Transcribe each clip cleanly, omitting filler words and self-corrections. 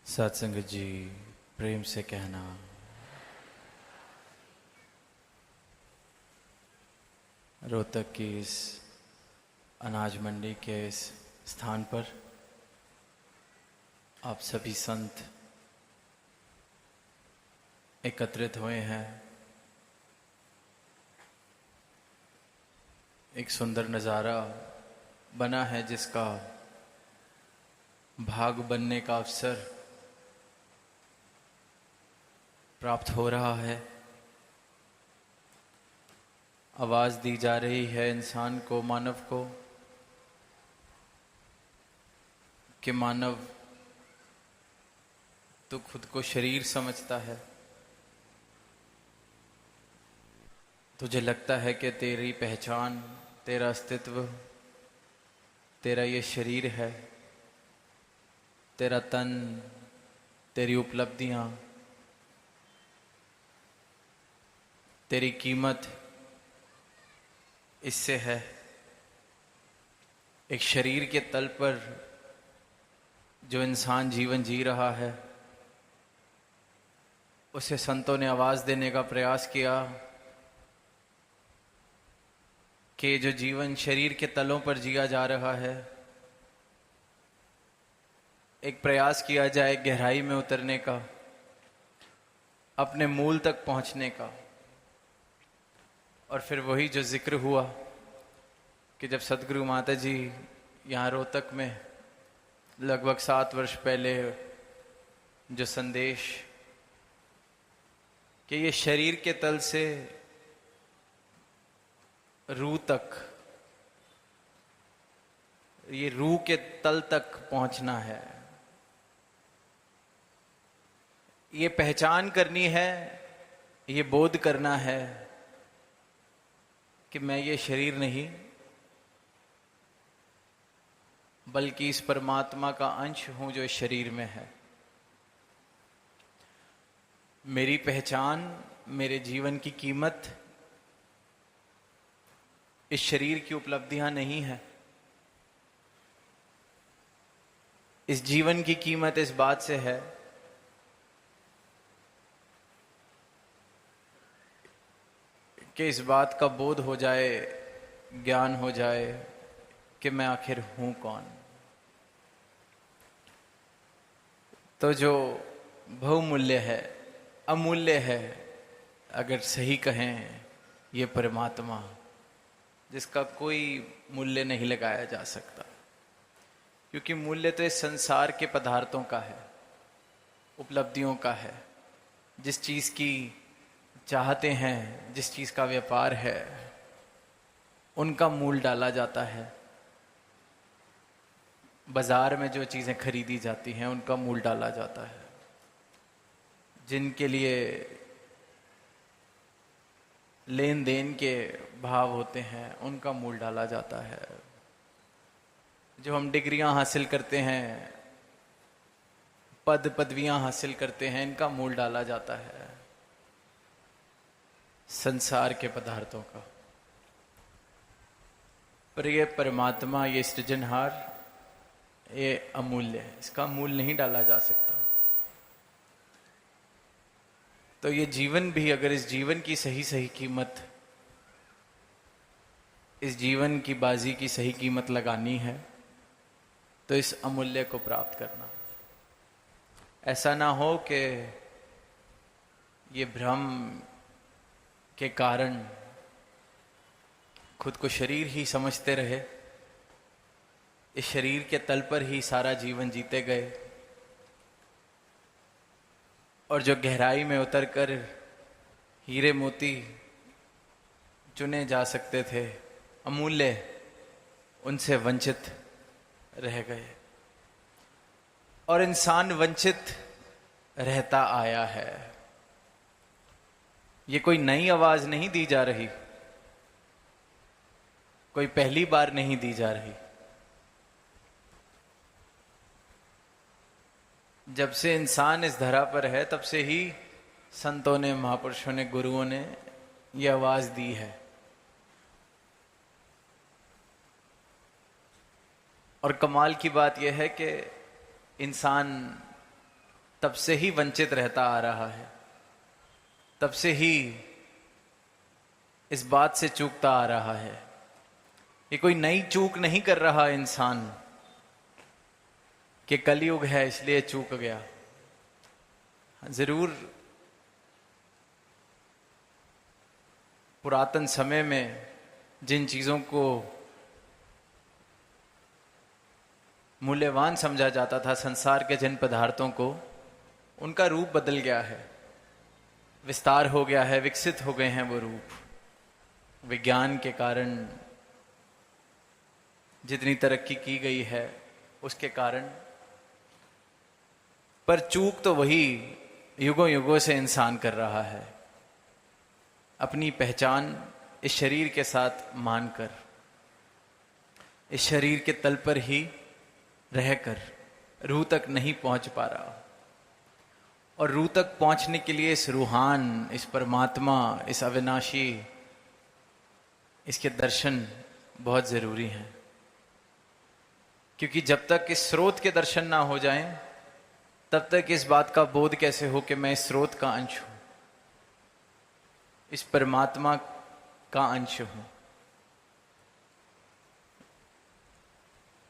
सत्संग जी, प्रेम से कहना, रोहतक की इस अनाज मंडी के इस स्थान पर आप सभी संत एकत्रित हुए हैं। एक सुंदर नज़ारा बना है जिसका भाग बनने का अवसर प्राप्त हो रहा है। आवाज़ दी जा रही है इंसान को, मानव को, कि मानव तो खुद को शरीर समझता है। तुझे लगता है कि तेरी पहचान, तेरा अस्तित्व, तेरा ये शरीर है, तेरा तन, तेरी उपलब्धियां, तेरी कीमत इससे है। एक शरीर के तल पर जो इंसान जीवन जी रहा है, उसे संतों ने आवाज देने का प्रयास किया कि जो जीवन शरीर के तलों पर जिया जा रहा है, एक प्रयास किया जाए गहराई में उतरने का, अपने मूल तक पहुंचने का। और फिर वही जो जिक्र हुआ कि जब सदगुरु माता जी यहाँ रोहतक में लगभग 7 वर्ष पहले जो संदेश कि ये शरीर के तल से रूह तक, ये रूह के तल तक पहुंचना है, ये पहचान करनी है, ये बोध करना है कि मैं ये शरीर नहीं बल्कि इस परमात्मा का अंश हूं जो इस शरीर में है। मेरी पहचान, मेरे जीवन की कीमत इस शरीर की उपलब्धियां नहीं है। इस जीवन की कीमत इस बात से है कि इस बात का बोध हो जाए, ज्ञान हो जाए कि मैं आखिर हूं कौन। तो जो बहुमूल्य है, अमूल्य है, अगर सही कहें, ये परमात्मा जिसका कोई मूल्य नहीं लगाया जा सकता, क्योंकि मूल्य तो इस संसार के पदार्थों का है, उपलब्धियों का है। जिस चीज की चाहते हैं, जिस चीज का व्यापार है, उनका मूल डाला जाता है। बाजार में जो चीजें खरीदी जाती हैं उनका मूल डाला जाता है। जिनके लिए लेन देन के भाव होते हैं उनका मूल डाला जाता है। जो हम डिग्रियां हासिल करते हैं, पद पदवियां हासिल करते हैं, इनका मूल डाला जाता है संसार के पदार्थों का। पर ये परमात्मा, ये सृजनहार, ये अमूल्य है, इसका मूल नहीं डाला जा सकता। तो ये जीवन भी, अगर इस जीवन की सही सही कीमत, इस जीवन की बाजी की सही कीमत लगानी है तो इस अमूल्य को प्राप्त करना। ऐसा ना हो कि ये भ्रम के कारण खुद को शरीर ही समझते रहे, इस शरीर के तल पर ही सारा जीवन जीते गए, और जो गहराई में उतरकर हीरे मोती चुने जा सकते थे, अमूल्य, उनसे वंचित रह गए। और इंसान वंचित रहता आया है। ये कोई नई आवाज नहीं दी जा रही, कोई पहली बार नहीं दी जा रही। जब से इंसान इस धरा पर है तब से ही संतों ने, महापुरुषों ने, गुरुओं ने ये आवाज दी है। और कमाल की बात यह है कि इंसान तब से ही वंचित रहता आ रहा है, तब से ही इस बात से चूकता आ रहा है। ये कोई नई चूक नहीं कर रहा इंसान कि कलयुग है इसलिए चूक गया। जरूर पुरातन समय में जिन चीजों को मूल्यवान समझा जाता था, संसार के जिन पदार्थों को, उनका रूप बदल गया है, विस्तार हो गया है, विकसित हो गए हैं वो रूप विज्ञान के कारण। जितनी तरक्की की गई है उसके कारण। पर चूक तो वही युगों युगों से इंसान कर रहा है, अपनी पहचान इस शरीर के साथ मानकर, इस शरीर के तल पर ही रहकर रूह तक नहीं पहुंच पा रहा। और रूह तक पहुंचने के लिए इस रूहान, इस परमात्मा, इस अविनाशी, इसके दर्शन बहुत जरूरी हैं। क्योंकि जब तक इस स्रोत के दर्शन ना हो जाएं, तब तक इस बात का बोध कैसे हो कि मैं इस स्रोत का अंश हूं, इस परमात्मा का अंश हूं।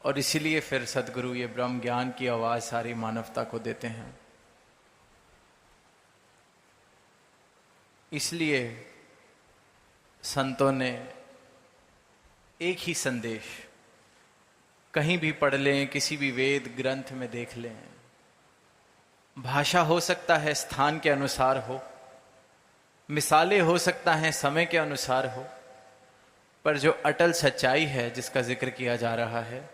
और इसीलिए फिर सदगुरु ये ब्रह्म ज्ञान की आवाज सारी मानवता को देते हैं। इसलिए संतों ने एक ही संदेश कहीं भी पढ़ लें, किसी भी वेद ग्रंथ में देख लें, भाषा हो सकता है स्थान के अनुसार हो, मिसालें हो सकता है समय के अनुसार हो, पर जो अटल सच्चाई है जिसका जिक्र किया जा रहा है,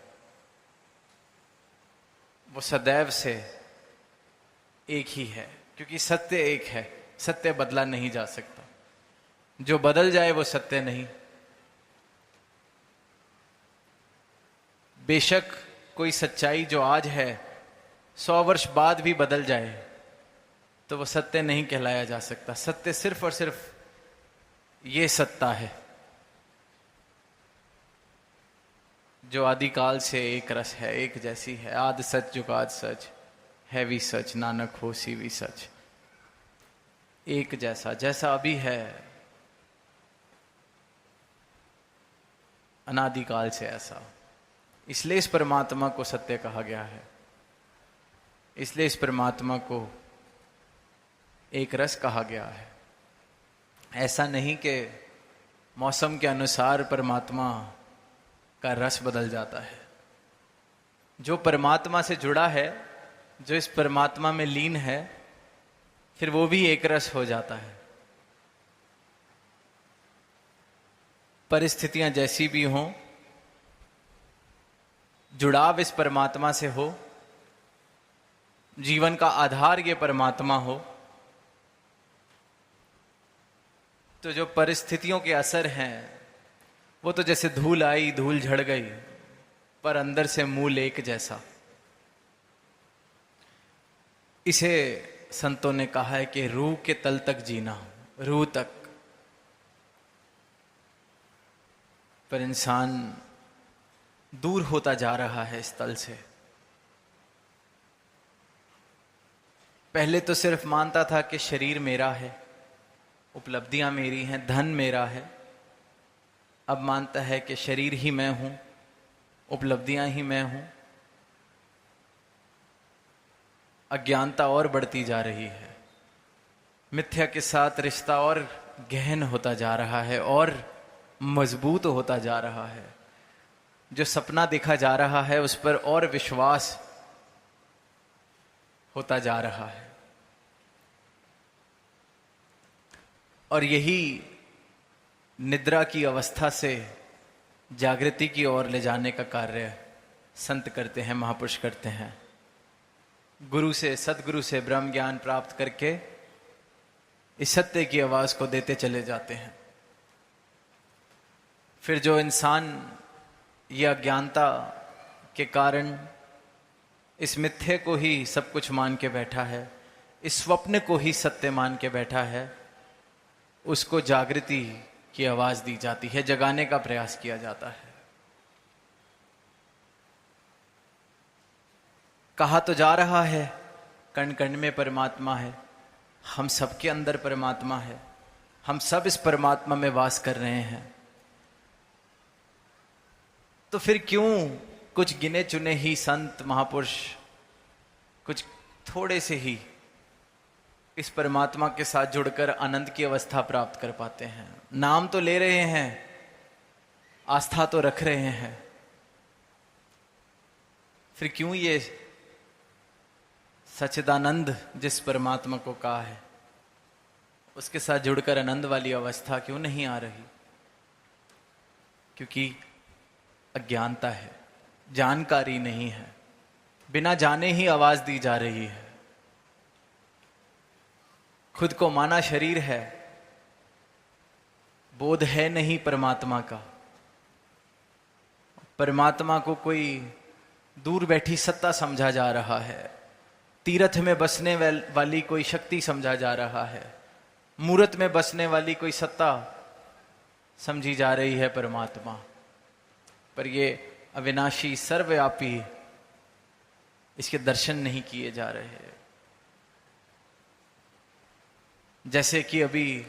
वो सदैव से एक ही है। क्योंकि सत्य एक है, सत्य बदला नहीं जा सकता। जो बदल जाए वो सत्य नहीं। बेशक कोई सच्चाई जो आज है 100 वर्ष बाद भी बदल जाए तो वो सत्य नहीं कहलाया जा सकता। सत्य सिर्फ और सिर्फ ये सत्ता है जो आदिकाल से एक रस है, एक जैसी है। आद सच जुगाद सच है भी सच, नानक होसी भी सच। एक जैसा, जैसा अभी है अनादिकाल से ऐसा। इसलिए इस परमात्मा को सत्य कहा गया है, इसलिए इस परमात्मा को एक रस कहा गया है। ऐसा नहीं कि मौसम के अनुसार परमात्मा का रस बदल जाता है। जो परमात्मा से जुड़ा है, जो इस परमात्मा में लीन है, फिर वो भी एक रस हो जाता है। परिस्थितियां जैसी भी हों, जुड़ाव इस परमात्मा से हो, जीवन का आधार ये परमात्मा हो, तो जो परिस्थितियों के असर हैं वो तो जैसे धूल आई धूल झड़ गई, पर अंदर से मूल एक जैसा। इसे संतों ने कहा है कि रूह के तल तक जीना, रूह तक। पर इंसान दूर होता जा रहा है इस तल से। पहले तो सिर्फ मानता था कि शरीर मेरा है, उपलब्धियां मेरी हैं, धन मेरा है। अब मानता है कि शरीर ही मैं हूं, उपलब्धियां ही मैं हूं। अज्ञानता और बढ़ती जा रही है, मिथ्या के साथ रिश्ता और गहन होता जा रहा है और मजबूत होता जा रहा है। जो सपना देखा जा रहा है उस पर और विश्वास होता जा रहा है। और यही निद्रा की अवस्था से जागृति की ओर ले जाने का कार्य संत करते हैं, महापुरुष करते हैं। गुरु से, सदगुरु से ब्रह्म ज्ञान प्राप्त करके इस सत्य की आवाज को देते चले जाते हैं। फिर जो इंसान ये अज्ञानता के कारण इस मिथ्ये को ही सब कुछ मान के बैठा है, इस स्वप्न को ही सत्य मान के बैठा है, उसको जागृति की आवाज दी जाती है, जगाने का प्रयास किया जाता है। कहा तो जा रहा है कण कण में परमात्मा है, हम सबके अंदर परमात्मा है, हम सब इस परमात्मा में वास कर रहे हैं। तो फिर क्यों कुछ गिने चुने ही संत महापुरुष कुछ थोड़े से ही इस परमात्मा के साथ जुड़कर आनंद की अवस्था प्राप्त कर पाते हैं? नाम तो ले रहे हैं, आस्था तो रख रहे हैं, फिर क्यों ये सच्चिदानंद जिस परमात्मा को कहा है उसके साथ जुड़कर आनंद वाली अवस्था क्यों नहीं आ रही? क्योंकि अज्ञानता है, जानकारी नहीं है, बिना जाने ही आवाज दी जा रही है। खुद को माना शरीर है, बोध है नहीं परमात्मा का। परमात्मा को कोई दूर बैठी सत्ता समझा जा रहा है, तीर्थ में बसने वाली कोई शक्ति समझा जा रहा है, मूर्त में बसने वाली कोई सत्ता समझी जा रही है परमात्मा। पर ये अविनाशी सर्वव्यापी, इसके दर्शन नहीं किए जा रहे हैं। जैसे कि अभी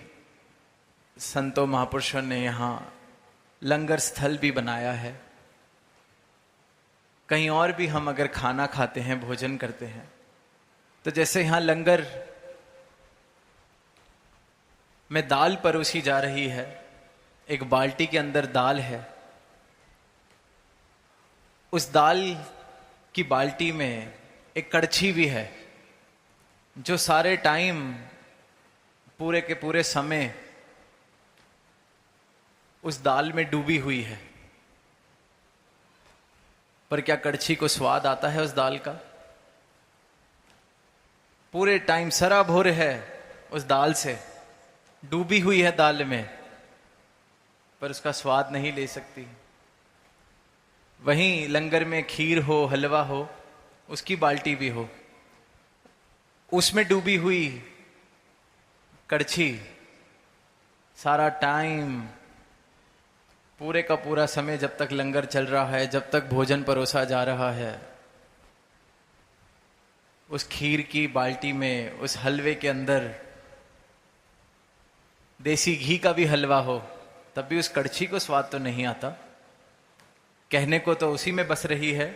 संतों महापुरुषों ने यहाँ लंगर स्थल भी बनाया है, कहीं और भी हम अगर खाना खाते हैं, भोजन करते हैं, तो जैसे यहां लंगर में दाल परोसी जा रही है, एक बाल्टी के अंदर दाल है, उस दाल की बाल्टी में एक कड़छी भी है जो सारे टाइम, पूरे के पूरे समय उस दाल में डूबी हुई है। पर क्या कड़छी को स्वाद आता है उस दाल का? पूरे टाइम सराबोर है उस दाल से, डूबी हुई है दाल में, पर उसका स्वाद नहीं ले सकती। वहीं लंगर में खीर हो, हलवा हो, उसकी बाल्टी भी हो, उसमें डूबी हुई कड़छी सारा टाइम, पूरे का पूरा समय, जब तक लंगर चल रहा है, जब तक भोजन परोसा जा रहा है, उस खीर की बाल्टी में, उस हलवे के अंदर देसी घी का भी हलवा हो, तब भी उस कड़छी को स्वाद तो नहीं आता। कहने को तो उसी में बस रही है,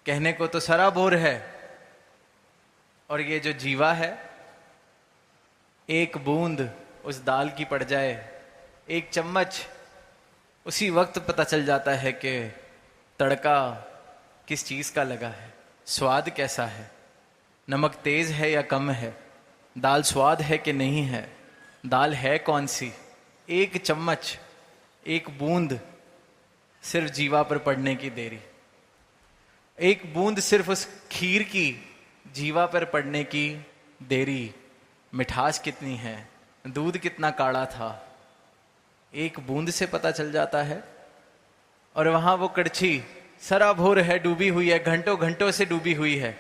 कहने को तो सराबोर है। और ये जो जीवा है, एक बूंद उस दाल की पड़ जाए, एक चम्मच, उसी वक्त पता चल जाता है कि तड़का किस चीज का लगा है, स्वाद कैसा है, नमक तेज है या कम है, दाल स्वाद है कि नहीं है, दाल है कौन सी। एक चम्मच, एक बूंद सिर्फ जीवा पर पड़ने की देरी, एक बूंद सिर्फ उस खीर की जीवा पर पड़ने की देरी। मिठास कितनी है, दूध कितना काढ़ा था, एक बूंद से पता चल जाता है। और वहां वो कड़छी सराबोर है, डूबी हुई है, घंटों घंटों से डूबी हुई है,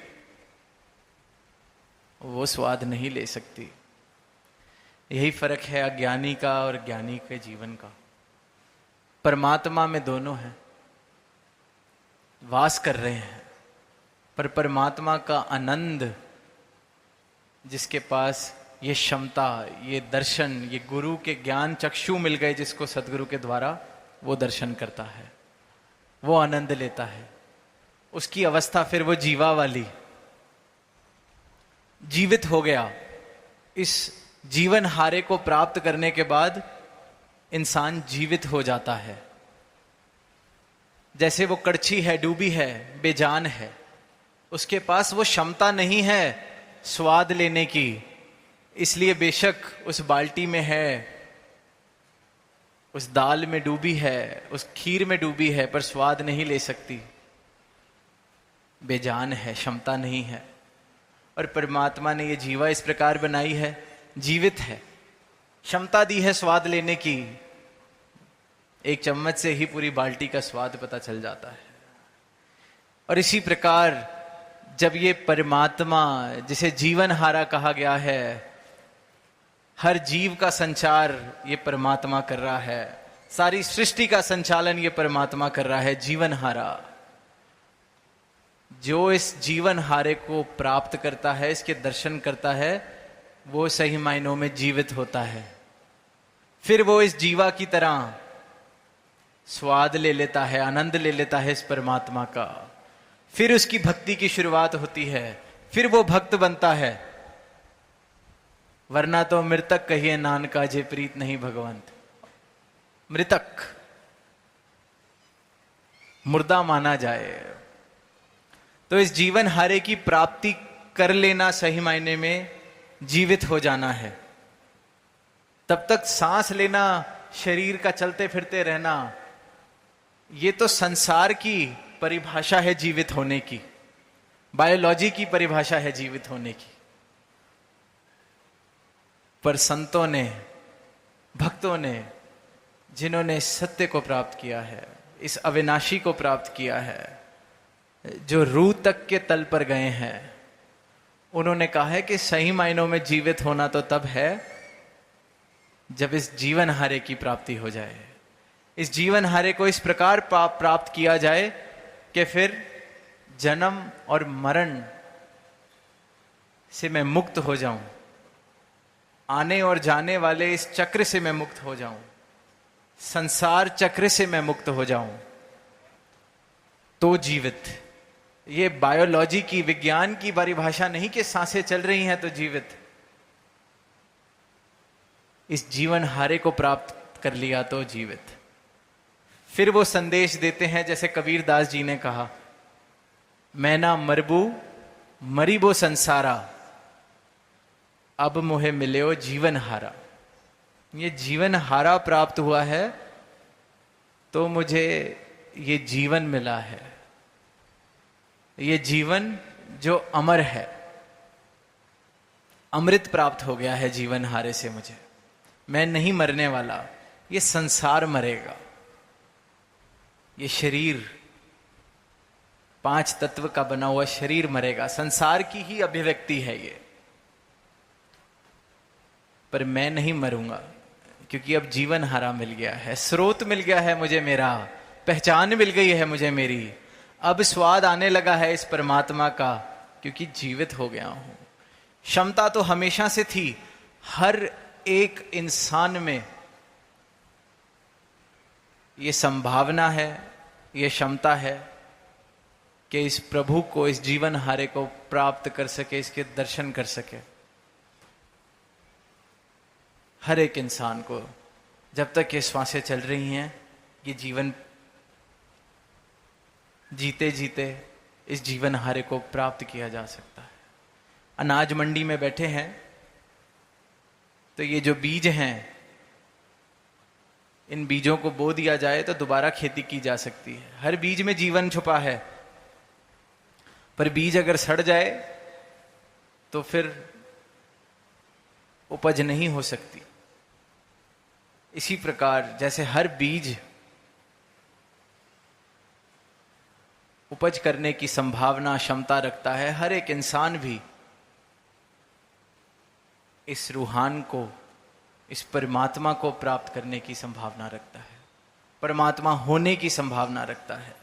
वो स्वाद नहीं ले सकती। यही फर्क है अज्ञानी का और ज्ञानी के जीवन का। परमात्मा में दोनों हैं, वास कर रहे हैं, पर परमात्मा का आनंद, जिसके पास ये क्षमता, ये दर्शन, ये गुरु के ज्ञान चक्षु मिल गए, जिसको सदगुरु के द्वारा, वो दर्शन करता है, वो आनंद लेता है। उसकी अवस्था फिर वो जीवा वाली, जीवित हो गया। इस जीवन हारे को प्राप्त करने के बाद इंसान जीवित हो जाता है। जैसे वो कड़छी है, डूबी है, बेजान है, उसके पास वो क्षमता नहीं है स्वाद लेने की, इसलिए बेशक उस बाल्टी में है, उस दाल में डूबी है, उस खीर में डूबी है, पर स्वाद नहीं ले सकती, बेजान है, क्षमता नहीं है। और परमात्मा ने ये जीवा इस प्रकार बनाई है, जीवित है, क्षमता दी है स्वाद लेने की, एक चम्मच से ही पूरी बाल्टी का स्वाद पता चल जाता है। और इसी प्रकार जब ये परमात्मा, जिसे जीवन हारा कहा गया है, हर जीव का संचार ये परमात्मा कर रहा है, सारी सृष्टि का संचालन ये परमात्मा कर रहा है, जीवन हारा, जो इस जीवन हारे को प्राप्त करता है, इसके दर्शन करता है, वो सही मायनों में जीवित होता है। फिर वो इस जीवा की तरह स्वाद ले लेता है, आनंद ले लेता है इस परमात्मा का। फिर उसकी भक्ति की शुरुआत होती है, फिर वो भक्त बनता है। वरना तो मृतक कहिए नानका जे प्रीत नहीं भगवंत। मृतक, मुर्दा माना जाए। तो इस जीवन हारे की प्राप्ति कर लेना सही मायने में जीवित हो जाना है। तब तक सांस लेना, शरीर का चलते फिरते रहना, ये तो संसार की परिभाषा है जीवित होने की, बायोलॉजी की परिभाषा है जीवित होने की। पर संतों ने, भक्तों ने, जिन्होंने सत्य को प्राप्त किया है, इस अविनाशी को प्राप्त किया है, जो रूह तक के तल पर गए हैं, उन्होंने कहा है कि सही मायनों में जीवित होना तो तब है जब इस जीवन हारे की प्राप्ति हो जाए। इस जीवन हारे को इस प्रकार प्राप्त किया जाए कि फिर जन्म और मरण से मैं मुक्त हो जाऊं, आने और जाने वाले इस चक्र से मैं मुक्त हो जाऊं, संसार चक्र से मैं मुक्त हो जाऊं, तो जीवित। ये बायोलॉजी की, विज्ञान की परिभाषा नहीं कि सांसें चल रही हैं तो जीवित। इस जीवन हारे को प्राप्त कर लिया तो जीवित। फिर वो संदेश देते हैं, जैसे कबीर दास जी ने कहा, मैं ना मरबू मरीबो संसारा, अब मोहे मिले जीवन हारा। ये जीवन हारा प्राप्त हुआ है तो मुझे ये जीवन मिला है, ये जीवन जो अमर है, अमृत प्राप्त हो गया है जीवन हारे से मुझे। मैं नहीं मरने वाला, ये संसार मरेगा, ये शरीर, 5 तत्व का बना हुआ शरीर मरेगा, संसार की ही अभिव्यक्ति है ये। पर मैं नहीं मरूंगा, क्योंकि अब जीवन हारा मिल गया है, स्रोत मिल गया है मुझे मेरा, पहचान मिल गई है मुझे मेरी। अब स्वाद आने लगा है इस परमात्मा का, क्योंकि जीवित हो गया हूं। क्षमता तो हमेशा से थी, हर एक इंसान में ये संभावना है, ये क्षमता है कि इस प्रभु को, इस जीवन हारे को प्राप्त कर सके, इसके दर्शन कर सके। हर एक इंसान को, जब तक ये श्वासें चल रही हैं, ये जीवन जीते जीते इस जीवन हारे को प्राप्त किया जा सकता है। अनाज मंडी में बैठे हैं तो ये जो बीज हैं, इन बीजों को बो दिया जाए तो दोबारा खेती की जा सकती है। हर बीज में जीवन छुपा है, पर बीज अगर सड़ जाए तो फिर उपज नहीं हो सकती। इसी प्रकार जैसे हर बीज उपज करने की संभावना, क्षमता रखता है, हर एक इंसान भी इस रूहान को, इस परमात्मा को प्राप्त करने की संभावना रखता है, परमात्मा होने की संभावना रखता है।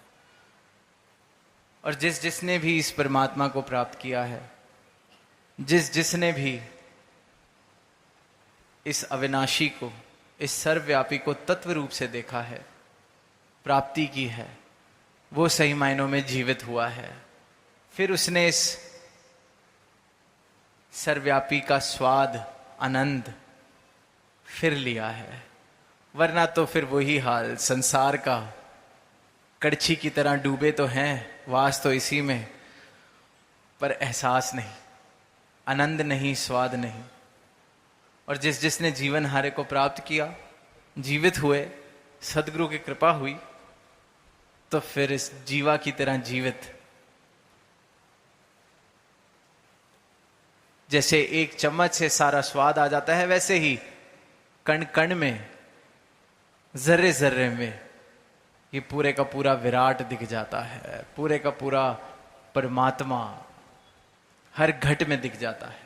और जिसने भी इस परमात्मा को प्राप्त किया है, जिसने भी इस अविनाशी को, इस सर्वव्यापी को तत्व रूप से देखा है, प्राप्ति की है, वो सही मायनों में जीवित हुआ है। फिर उसने इस सर्वव्यापी का स्वाद, आनंद फिर लिया है। वरना तो फिर वही हाल, संसार का कड़छी की तरह डूबे तो हैं, वास तो इसी में, पर एहसास नहीं, आनंद नहीं, स्वाद नहीं। और जिसने जीवन हारे को प्राप्त किया, जीवित हुए, सदगुरु की कृपा हुई, तो फिर इस जीवा की तरह जीवित, जैसे एक चम्मच से सारा स्वाद आ जाता है, वैसे ही कण कण में, जर्रे जर्रे में ये पूरे का पूरा विराट दिख जाता है, पूरे का पूरा परमात्मा हर घट में दिख जाता है।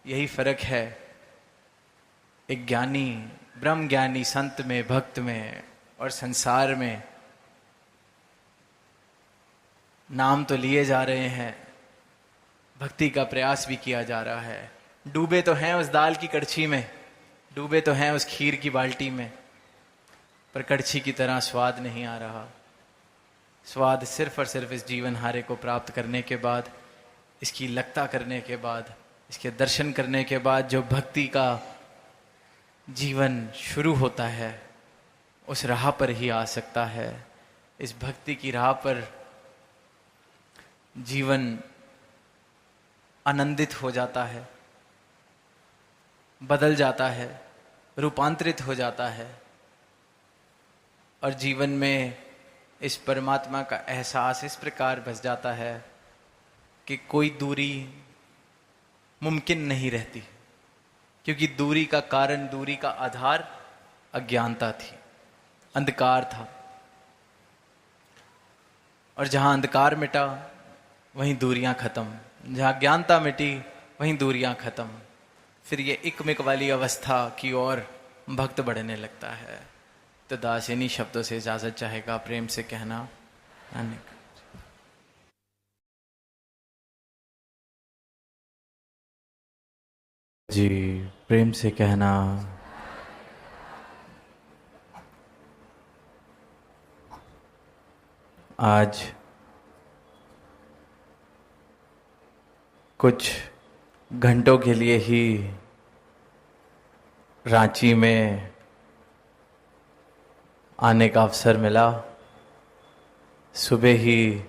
यही फर्क है एक ज्ञानी, ब्रह्म ज्ञानी संत में, भक्त में और संसार में। नाम तो लिए जा रहे हैं, भक्ति का प्रयास भी किया जा रहा है, डूबे तो हैं उस दाल की कड़छी में, डूबे तो हैं उस खीर की बाल्टी में, पर कड़छी की तरह स्वाद नहीं आ रहा। स्वाद सिर्फ और सिर्फ इस जीवन हारे को प्राप्त करने के बाद, इसकी लगता करने के बाद, इसके दर्शन करने के बाद जो भक्ति का जीवन शुरू होता है, उस राह पर ही आ सकता है। इस भक्ति की राह पर जीवन आनंदित हो जाता है, बदल जाता है, रूपांतरित हो जाता है, और जीवन में इस परमात्मा का एहसास इस प्रकार बस जाता है कि कोई दूरी मुमकिन नहीं रहती, क्योंकि दूरी का कारण, दूरी का आधार अज्ञानता थी, अंधकार था। और जहां अंधकार मिटा वहीं दूरियां खत्म, जहां अज्ञानता मिटी वहीं दूरियां खत्म। फिर ये इकमिक वाली अवस्था की ओर भक्त बढ़ने लगता है। तो दास इन्हीं शब्दों से इजाजत चाहेगा, प्रेम से कहना अनेक। जी प्रेम से कहना। आज कुछ घंटों के लिए ही रांची में आने का अवसर मिला। सुबह ही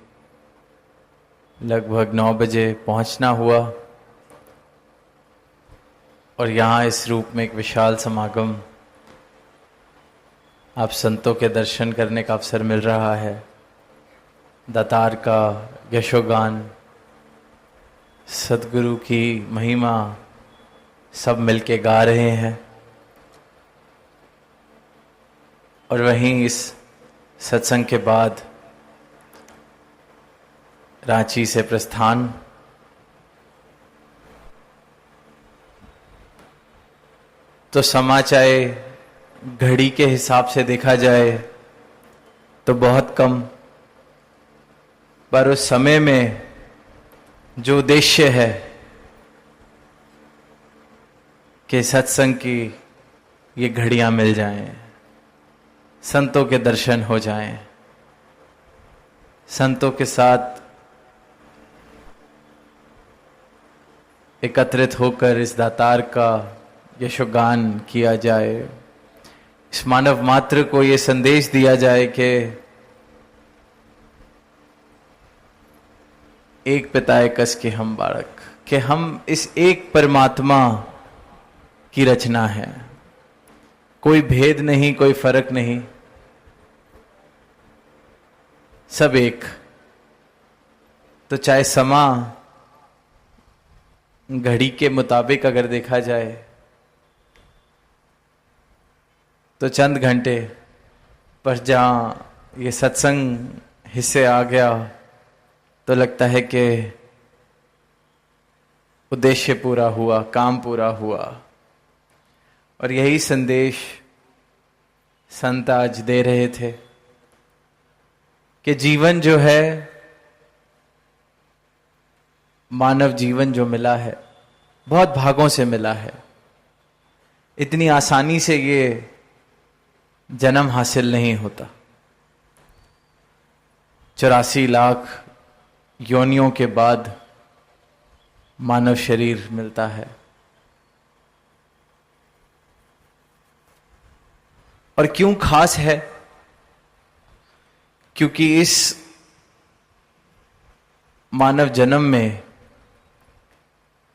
लगभग 9 बजे पहुंचना हुआ और यहाँ इस रूप में एक विशाल समागम, आप संतों के दर्शन करने का अवसर मिल रहा है। दातार का यशोगान, सद्गुरु की महिमा सब मिलके गा रहे हैं। और वहीं इस सत्संग के बाद रांची से प्रस्थान। तो समा चाहे घड़ी के हिसाब से देखा जाए तो बहुत कम, पर उस समय में जो उद्देश्य है कि सत्संग की ये घड़ियां मिल जाएं, संतों के दर्शन हो जाएं, संतों के साथ एकत्रित होकर इस दातार का यशोगान किया जाए, इस मानव मात्र को ये संदेश दिया जाए कि एक पिता कस के हम बालक, कि हम इस एक परमात्मा की रचना है, कोई भेद नहीं, कोई फर्क नहीं, सब एक। तो चाहे समा घड़ी के मुताबिक अगर देखा जाए तो चंद घंटे, पर जहां ये सत्संग हिस्से आ गया तो लगता है कि उद्देश्य पूरा हुआ, काम पूरा हुआ। और यही संदेश संत आज दे रहे थे कि जीवन जो है, मानव जीवन जो मिला है, बहुत भागों से मिला है। इतनी आसानी से ये जन्म हासिल नहीं होता। 84 लाख योनियों के बाद मानव शरीर मिलता है। और क्यों खास है? क्योंकि इस मानव जन्म में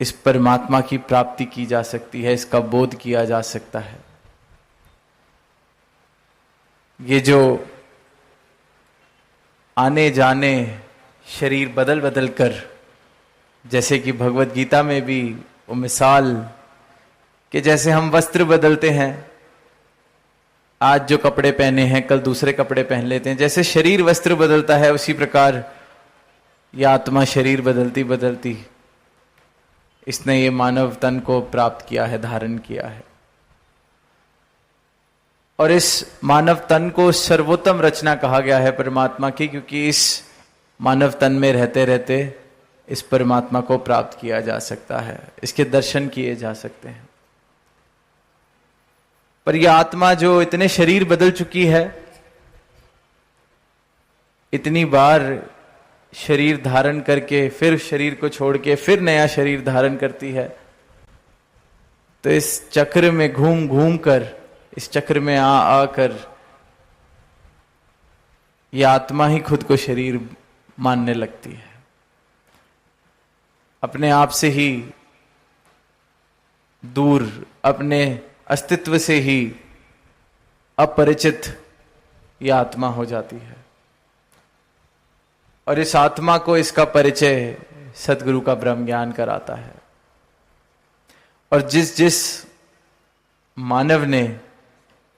इस परमात्मा की प्राप्ति की जा सकती है, इसका बोध किया जा सकता है। ये जो आने जाने शरीर बदल बदल कर, जैसे कि भगवत गीता में भी वो मिसाल कि जैसे हम वस्त्र बदलते हैं, आज जो कपड़े पहने हैं कल दूसरे कपड़े पहन लेते हैं, जैसे शरीर वस्त्र बदलता है उसी प्रकार यह आत्मा शरीर बदलती बदलती इसने ये मानव तन को प्राप्त किया है, धारण किया है। और इस मानव तन को सर्वोत्तम रचना कहा गया है परमात्मा की, क्योंकि इस मानव तन में रहते रहते इस परमात्मा को प्राप्त किया जा सकता है, इसके दर्शन किए जा सकते हैं। पर यह आत्मा जो इतने शरीर बदल चुकी है, इतनी बार शरीर धारण करके फिर शरीर को छोड़ के फिर नया शरीर धारण करती है, तो इस चक्र में घूम घूम कर, इस चक्र में आ आकर यह आत्मा ही खुद को शरीर मानने लगती है। अपने आप से ही दूर, अपने अस्तित्व से ही अपरिचित यह आत्मा हो जाती है। और इस आत्मा को इसका परिचय सद्गुरु का ब्रह्म ज्ञान कराता है। और जिस जिस मानव ने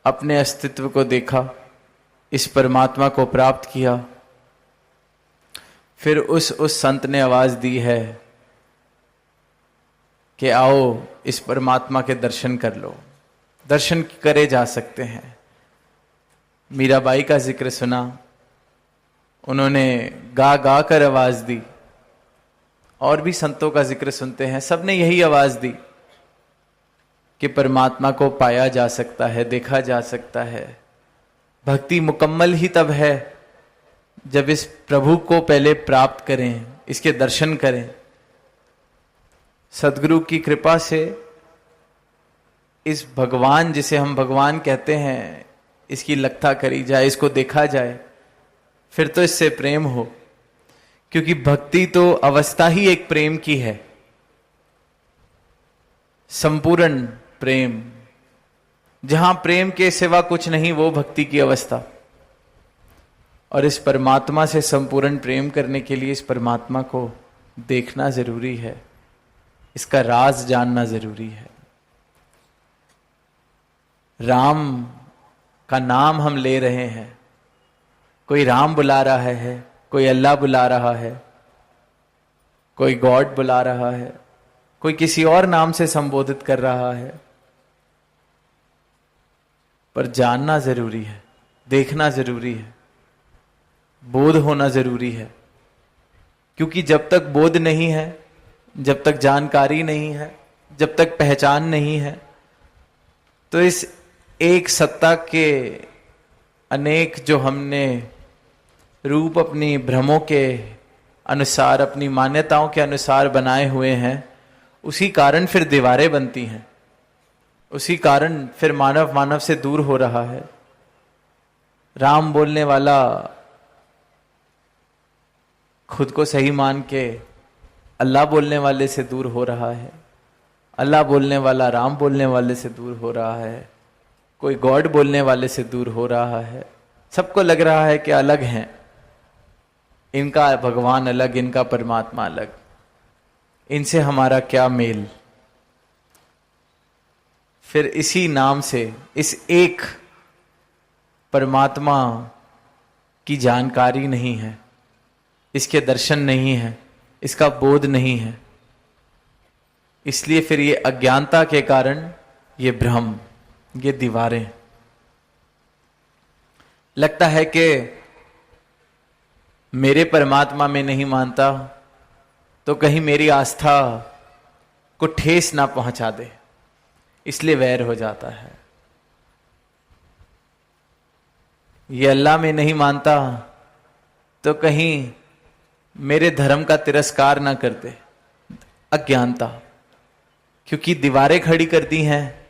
अपने अस्तित्व को देखा, इस परमात्मा को प्राप्त किया, फिर उस संत ने आवाज दी है कि आओ इस परमात्मा के दर्शन कर लो। दर्शन करे जा सकते हैं। मीराबाई का जिक्र सुना, उन्होंने गा गा कर आवाज दी। और भी संतों का जिक्र सुनते हैं, सबने यही आवाज दी कि परमात्मा को पाया जा सकता है, देखा जा सकता है। भक्ति मुकम्मल ही तब है जब इस प्रभु को पहले प्राप्त करें, इसके दर्शन करें। सद्गुरु की कृपा से इस भगवान, जिसे हम भगवान कहते हैं, इसकी लगता करी जाए, इसको देखा जाए, फिर तो इससे प्रेम हो। क्योंकि भक्ति तो अवस्था ही एक प्रेम की है, संपूर्ण प्रेम। जहां प्रेम के सिवा कुछ नहीं, वो भक्ति की अवस्था। और इस परमात्मा से संपूर्ण प्रेम करने के लिए इस परमात्मा को देखना जरूरी है, इसका राज जानना जरूरी है। राम का नाम हम ले रहे हैं, कोई राम बुला रहा है, कोई अल्लाह बुला रहा है, कोई गॉड बुला रहा है, कोई किसी और नाम से संबोधित कर रहा है। पर जानना जरूरी है, देखना जरूरी है, बोध होना जरूरी है। क्योंकि जब तक बोध नहीं है, जब तक जानकारी नहीं है, जब तक पहचान नहीं है, तो इस एक सत्ता के अनेक जो हमने रूप अपनी भ्रमों के अनुसार, अपनी मान्यताओं के अनुसार बनाए हुए हैं, उसी कारण फिर दीवारें बनती हैं, उसी कारण फिर मानव मानव से दूर हो रहा है। राम बोलने वाला खुद को सही मान के अल्लाह बोलने वाले से दूर हो रहा है, अल्लाह बोलने वाला राम बोलने वाले से दूर हो रहा है, कोई गॉड बोलने वाले से दूर हो रहा है। सबको लग रहा है कि अलग हैं, इनका भगवान अलग, इनका परमात्मा अलग, इनसे हमारा क्या मेल। फिर इसी नाम से इस एक परमात्मा की जानकारी नहीं है, इसके दर्शन नहीं है, इसका बोध नहीं है। इसलिए फिर ये अज्ञानता के कारण ये भ्रम, ये दीवारें। लगता है कि मेरे परमात्मा में नहीं मानता तो कहीं मेरी आस्था को ठेस ना पहुंचा दे, इसलिए वैर हो जाता है। ये अल्लाह में नहीं मानता तो कहीं मेरे धर्म का तिरस्कार ना कर दे, अज्ञानता। क्योंकि दीवारें खड़ी कर दी हैं,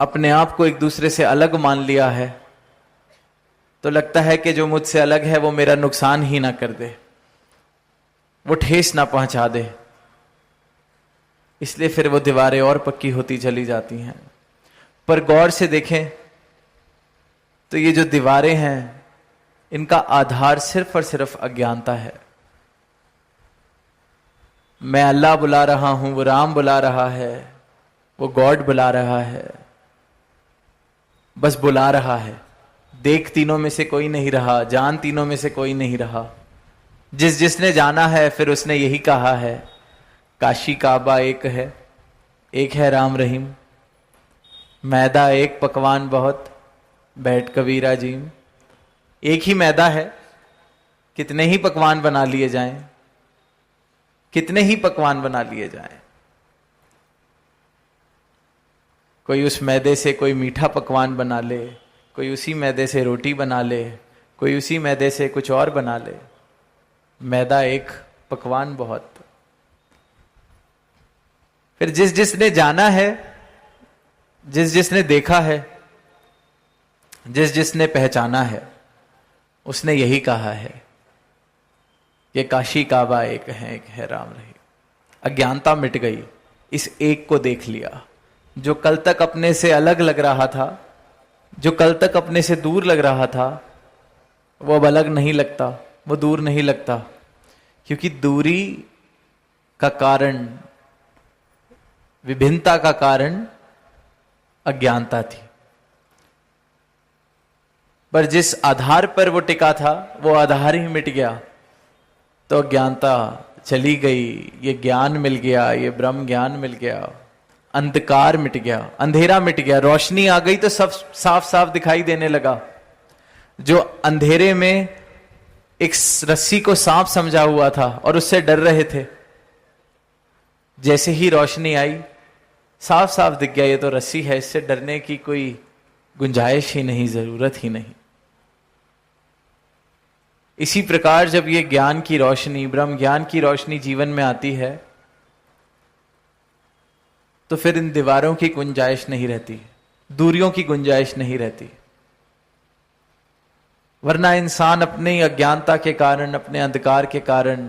अपने आप को एक दूसरे से अलग मान लिया है, तो लगता है कि जो मुझसे अलग है वो मेरा नुकसान ही ना कर दे, वो ठेस ना पहुंचा दे। इसलिए फिर वो दीवारें और पक्की होती चली जाती हैं। पर गौर से देखें तो ये जो दीवारें हैं, इनका आधार सिर्फ और सिर्फ अज्ञानता है। मैं अल्लाह बुला रहा हूं, वो राम बुला रहा है, वो गॉड बुला रहा है, बस बुला रहा है। देख तीनों में से कोई नहीं रहा, जान तीनों में से कोई नहीं रहा। जिसने जाना है फिर उसने यही कहा है, काशी काबा एक है, एक है राम रहीम, मैदा एक पकवान बहुत, बैठ कबीरा जीम। एक ही मैदा है, कितने ही पकवान बना लिए जाएं, कितने ही पकवान बना लिए जाएं। कोई उस मैदे से कोई मीठा पकवान बना ले, कोई उसी मैदे से रोटी बना ले, कोई उसी मैदे से कुछ और बना ले। मैदा एक, पकवान बहुत। फिर जिस जिसने जाना है, जिस जिसने देखा है, जिस जिसने पहचाना है, उसने यही कहा है कि काशी काबा एक है राम रही। अज्ञानता मिट गई, इस एक को देख लिया। जो कल तक अपने से अलग लग रहा था, जो कल तक अपने से दूर लग रहा था, वो अब अलग नहीं लगता, वो दूर नहीं लगता। क्योंकि दूरी का कारण, विभिन्नता का कारण अज्ञानता थी। पर जिस आधार पर वो टिका था, वो आधार ही मिट गया, तो अज्ञानता चली गई, ये ज्ञान मिल गया, ये ब्रह्म ज्ञान मिल गया, अंधकार मिट गया, अंधेरा मिट गया, रोशनी आ गई तो सब साफ साफ दिखाई देने लगा। जो अंधेरे में एक रस्सी को सांप समझा हुआ था और उससे डर रहे थे, जैसे ही रोशनी आई साफ साफ दिख गया, ये तो रस्सी है, इससे डरने की कोई गुंजाइश ही नहीं, जरूरत ही नहीं। इसी प्रकार जब ये ज्ञान की रोशनी, ब्रह्म ज्ञान की रोशनी जीवन में आती है, तो फिर इन दीवारों की गुंजाइश नहीं रहती, दूरियों की गुंजाइश नहीं रहती। वरना इंसान अपनी अज्ञानता के कारण, अपने अंधकार के कारण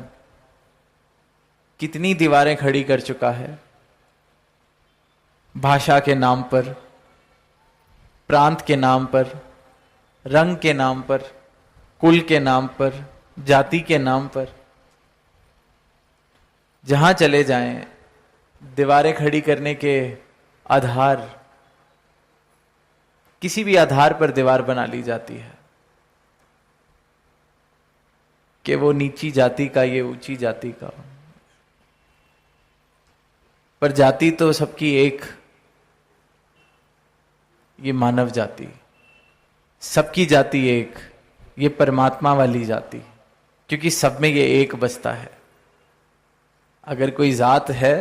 कितनी दीवारें खड़ी कर चुका है। भाषा के नाम पर, प्रांत के नाम पर, रंग के नाम पर, कुल के नाम पर, जाति के नाम पर, जहां चले जाएं दीवारें खड़ी करने के आधार, किसी भी आधार पर दीवार बना ली जाती है कि वो नीची जाति का, ये ऊंची जाति का। पर जाति तो सबकी एक, ये मानव जाति, सबकी जाति एक, ये परमात्मा वाली जाति, क्योंकि सब में ये एक बसता है। अगर कोई जात है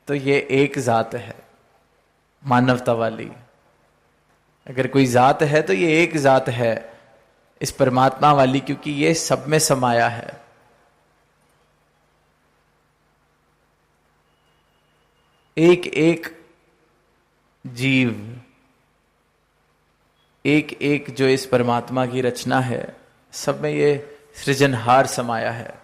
तो ये एक जात है, मानवता वाली। अगर कोई जात है तो ये एक जात है, इस परमात्मा वाली, क्योंकि ये सब में समाया है। एक एक जीव, एक एक जो इस परमात्मा की रचना है, सब में ये सृजनहार समाया है।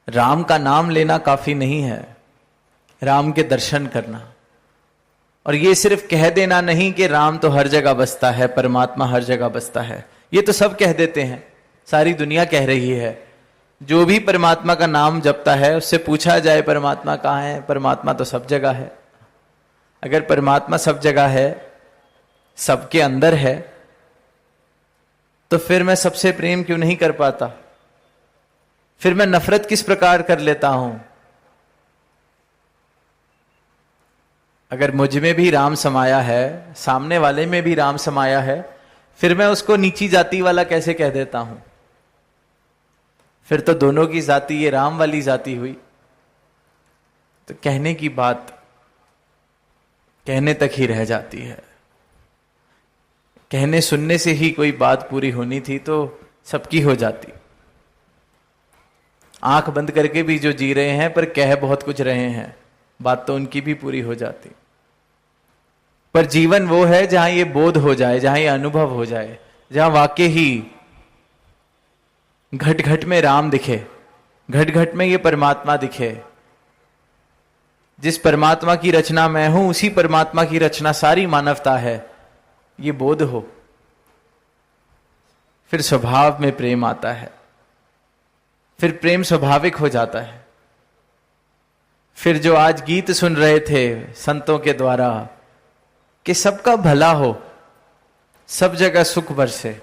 राम का नाम लेना काफी नहीं है, राम के दर्शन करना। और ये सिर्फ कह देना नहीं कि राम तो हर जगह बसता है, परमात्मा हर जगह बसता है। ये तो सब कह देते हैं, सारी दुनिया कह रही है। जो भी परमात्मा का नाम जपता है उससे पूछा जाए परमात्मा कहाँ है, परमात्मा तो सब जगह है। अगर परमात्मा सब जगह है, सबके अंदर है, तो फिर मैं सबसे प्रेम क्यों नहीं कर पाता? फिर मैं नफरत किस प्रकार कर लेता हूं? अगर मुझ में भी राम समाया है, सामने वाले में भी राम समाया है, फिर मैं उसको नीची जाति वाला कैसे कह देता हूं? फिर तो दोनों की जाति ये राम वाली जाति हुई। तो कहने की बात कहने तक ही रह जाती है। कहने सुनने से ही कोई बात पूरी होनी थी तो सबकी हो जाती। आंख बंद करके भी जो जी रहे हैं पर कह बहुत कुछ रहे हैं, बात तो उनकी भी पूरी हो जाती। पर जीवन वो है जहां ये बोध हो जाए, जहां ये अनुभव हो जाए, जहां वाकई ही घट घट में राम दिखे, घट घट में ये परमात्मा दिखे। जिस परमात्मा की रचना मैं हूं, उसी परमात्मा की रचना सारी मानवता है, ये बोध हो, फिर स्वभाव में प्रेम आता है। फिर प्रेम स्वाभाविक हो जाता है। फिर जो आज गीत सुन रहे थे संतों के द्वारा कि सबका भला हो, सब जगह सुख बरसे,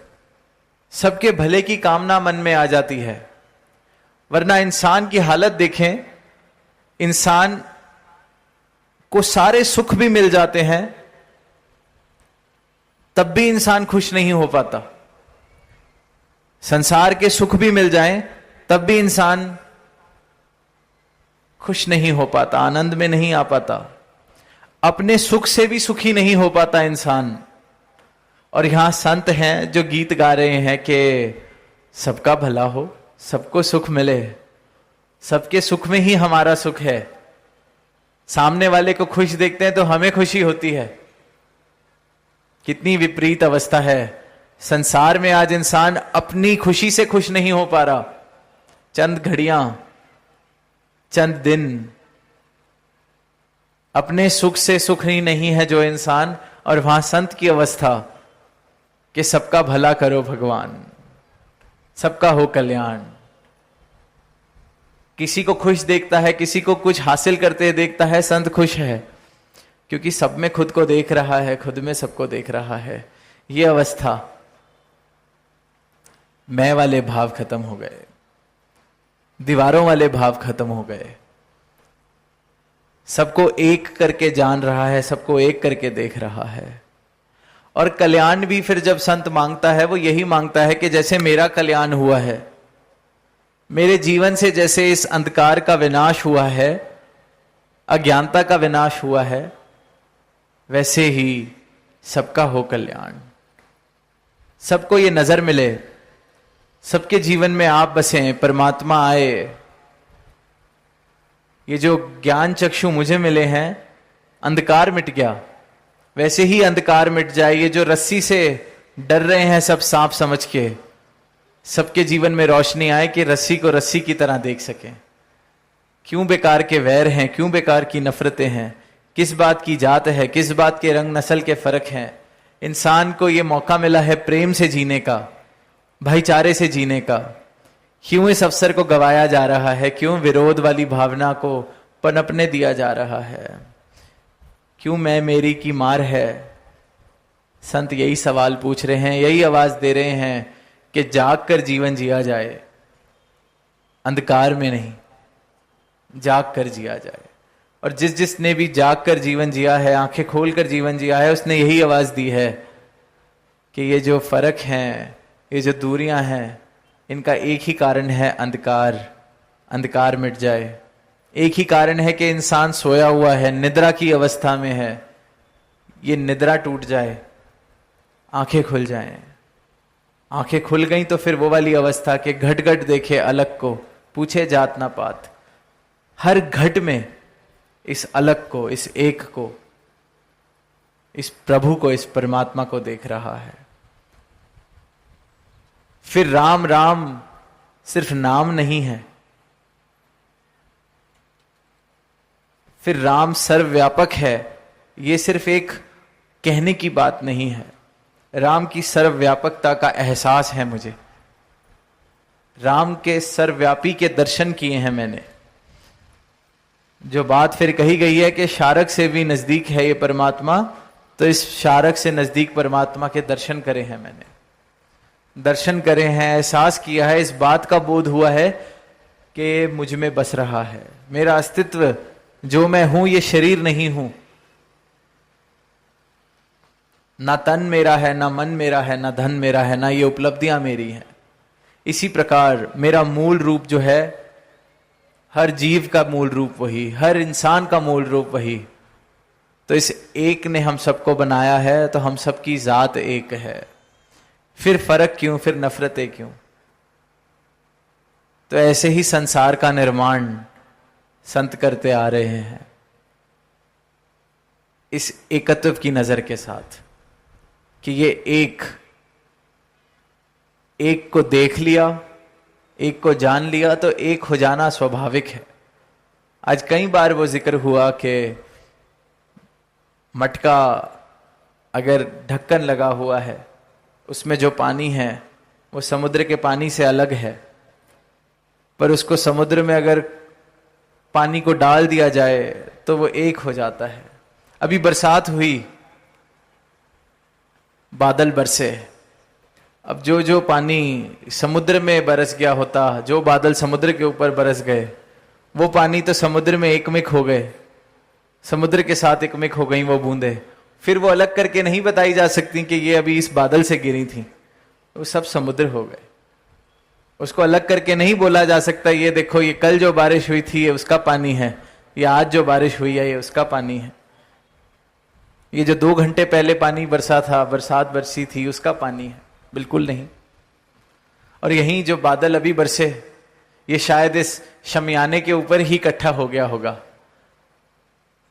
सबके भले की कामना मन में आ जाती है। वरना इंसान की हालत देखें, इंसान को सारे सुख भी मिल जाते हैं तब भी इंसान खुश नहीं हो पाता। संसार के सुख भी मिल जाएं तब भी इंसान खुश नहीं हो पाता, आनंद में नहीं आ पाता। अपने सुख से भी सुखी नहीं हो पाता इंसान। और यहां संत हैं जो गीत गा रहे हैं कि सबका भला हो, सबको सुख मिले, सबके सुख में ही हमारा सुख है। सामने वाले को खुश देखते हैं तो हमें खुशी होती है। कितनी विपरीत अवस्था है। संसार में आज इंसान अपनी खुशी से खुश नहीं हो पा रहा। चंद घड़ियां, चंद दिन, अपने सुख से सुख ही नहीं है जो इंसान। और वहां संत की अवस्था कि सबका भला करो भगवान, सबका हो कल्याण। किसी को खुश देखता है, किसी को कुछ हासिल करते देखता है, संत खुश है क्योंकि सब में खुद को देख रहा है, खुद में सबको देख रहा है। ये अवस्था, मैं वाले भाव खत्म हो गए, दीवारों वाले भाव खत्म हो गए। सबको एक करके जान रहा है, सबको एक करके देख रहा है। और कल्याण भी फिर जब संत मांगता है वो यही मांगता है कि जैसे मेरा कल्याण हुआ है, मेरे जीवन से जैसे इस अंधकार का विनाश हुआ है, अज्ञानता का विनाश हुआ है, वैसे ही सबका हो कल्याण। सबको ये नजर मिले, सबके जीवन में आप बसें, परमात्मा आए। ये जो ज्ञान चक्षु मुझे मिले हैं, अंधकार मिट गया, वैसे ही अंधकार मिट जाए। ये जो रस्सी से डर रहे हैं सब सांप समझ के, सबके जीवन में रोशनी आए कि रस्सी को रस्सी की तरह देख सकें। क्यों बेकार के वैर हैं, क्यों बेकार की नफरतें हैं, किस बात की जात है, किस बात के रंग नस्ल के फर्क हैं। इंसान को ये मौका मिला है प्रेम से जीने का, भाईचारे से जीने का। क्यों इस अवसर को गवाया जा रहा है, क्यों विरोध वाली भावना को पनपने दिया जा रहा है, क्यों मैं मेरी की मार है। संत यही सवाल पूछ रहे हैं, यही आवाज दे रहे हैं कि जाग कर जीवन जिया जाए, अंधकार में नहीं, जाग कर जिया जाए। और जिस जिसने भी जाग कर जीवन जिया है, आंखें खोल कर जीवन जिया है, उसने यही आवाज दी है कि ये जो फर्क हैं, ये जो दूरियां हैं, इनका एक ही कारण है, अंधकार। अंधकार मिट जाए। एक ही कारण है कि इंसान सोया हुआ है, निद्रा की अवस्था में है। ये निद्रा टूट जाए, आंखें खुल जाएं। आंखें खुल गई तो फिर वो वाली अवस्था के घट घट देखे अलग को, पूछे जात ना पात। हर घट में इस अलग को, इस एक को, इस प्रभु को, इस परमात्मा को देख रहा है। फिर राम राम सिर्फ नाम नहीं है, फिर राम सर्वव्यापक है। ये सिर्फ एक कहने की बात नहीं है। राम की सर्वव्यापकता का एहसास है मुझे। राम के सर्वव्यापी के दर्शन किए हैं मैंने। जो बात फिर कही गई है कि शारक से भी नजदीक है ये परमात्मा, तो इस शारक से नजदीक परमात्मा के दर्शन करे हैं मैंने। दर्शन करे हैं, एहसास किया है, इस बात का बोध हुआ है कि मुझ में बस रहा है। मेरा अस्तित्व, जो मैं हूं, ये शरीर नहीं हूं। ना तन मेरा है, ना मन मेरा है, ना धन मेरा है, ना ये उपलब्धियां मेरी हैं। इसी प्रकार मेरा मूल रूप जो है, हर जीव का मूल रूप वही, हर इंसान का मूल रूप वही। तो इस एक ने हम सबको बनाया है, तो हम सबकी जात एक है। फिर फर्क क्यों, फिर नफरतें क्यों? तो ऐसे ही संसार का निर्माण संत करते आ रहे हैं, इस एकत्व की नजर के साथ कि ये एक को देख लिया, एक को जान लिया, तो एक हो जाना स्वाभाविक है। आज कई बार वो जिक्र हुआ कि मटका अगर ढक्कन लगा हुआ है, उसमें जो पानी है वो समुद्र के पानी से अलग है, पर उसको समुद्र में अगर पानी को डाल दिया जाए तो वो एक हो जाता है। अभी बरसात हुई, बादल बरसे, अब जो जो पानी समुद्र में बरस गया होता, जो बादल समुद्र के ऊपर बरस गए, वो पानी तो समुद्र में एकमिक हो गए, समुद्र के साथ एकमिक हो गई वो बूंदें। फिर वो अलग करके नहीं बताई जा सकती कि ये अभी इस बादल से गिरी थी, वो सब समुद्र हो गए। उसको अलग करके नहीं बोला जा सकता ये देखो ये कल जो बारिश हुई थी ये उसका पानी है, या आज जो बारिश हुई है ये उसका पानी है, ये जो 2 घंटे पहले पानी बरसा था, बरसात बरसी थी, उसका पानी है, बिल्कुल नहीं। और यहीं जो बादल अभी बरसे ये शायद इस शमियाने के ऊपर ही इकट्ठा हो गया होगा।